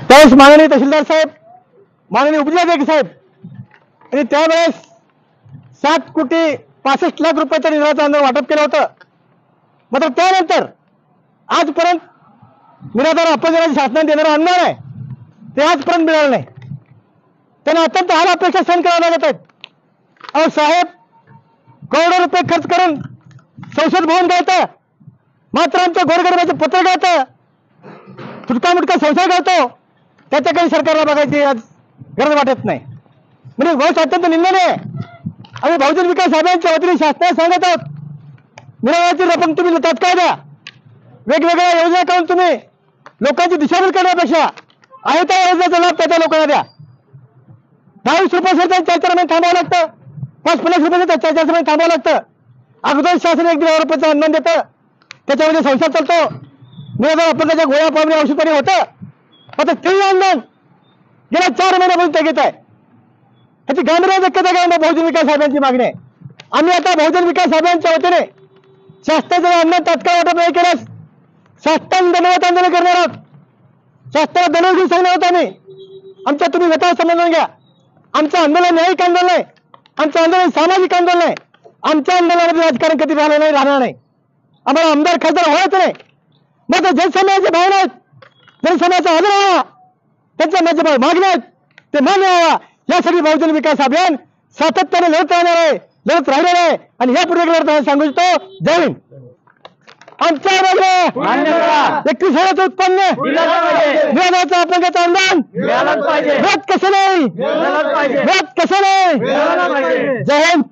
त्यावेळेस माननीय तहसीलदार साहेब, माननीय उपजिल्हाधिकारी साहेब आणि त्यावेळेस 7,65,00,000 रुपयाचं निराधार अनुदान वाटप केलं होतं. मात्र त्यानंतर आजपर्यंत निराधार अपंगांना शासनाने देणारं अनुदान आहे ते आजपर्यंत मिळालं नाही. त्यांना अत्यंत हाल अपेक्षा सहन कराव्या लागत आहेत. अहो साहेब, करोडो रुपये खर्च करून संसद भवन गाळतं, मात्र आमच्या गोरगरिबाचं पत्र गाळतं, तुटका मुटका संसार गाळतो, त्याच्याकडे सरकारला बघायची आज गरज वाटत नाही. म्हणजे गोष्ट अत्यंत निंदनीय आहे. आम्ही बहुजन विकास अभियानच्या वतीने शासनाला सांगत आहोत, मिळाल्याची रक्कम तुम्ही तात्काळ द्या. वेगवेगळ्या योजना करून तुम्ही लोकांची दिशाभूल करण्यापेक्षा आहे त्या योजनेचा लाभ त्या लोकांना द्या. 22 रुपयासाठी 4 महिने थांबावं लागतं, 50 रुपयासाठी 4 महिने थांबावं लागतं. अगोदर शासन 1,000 रुपयाचं अनुदान देतं, त्याच्यामध्ये संसार चालतो, निराधार अपंगाच्या गोळ्या पावणे औषध पाणी होतं. आता ते अनुदान गेल्या 4 महिन्यापासून ते घेत आहे. त्याची गांभीर्य दखल घ्या. बहुजन विकास अभियानची मागणी आहे. आम्ही आता बहुजन विकास अभियानच्या वतीने शासनाचं अनुदान तात्काळ वाटप नाही केल्यास शासनाने दंडवत आंदोलन करणार आहोत. शासनाला दंडवत घेऊन सांगणार आहोत आम्ही. आमच्या तुम्ही व्यथा समजून घ्या. आमचं आंदोलन न्यायिक आंदोलन आहे, आमचं आंदोलन सामाजिक आंदोलन आहे. आमच्या आंदोलनामध्ये राजकारण कधी राहणार नाही. आम्हाला आमदार खासदार व्हायचं नाही. मग जनसमाजाच्या भावना आहेत, जनसमाजाचा आदर व्हावा, त्यांच्या माझ्या मागण्या आहेत, ते मान्य व्हावा, यासाठी बहुजन विकास अभियान सातत्याने लढत राहणार आहे, लढत राहिलेलं आहे आणि यापुढे लढत सांगू इच्छितो. जय हिंद. आमच्या 31,000चं उत्पन्न निराधाराचं अपंगाचं अनुदान व्याज कसं नाही, व्याज कसं नाही. जय हिंद.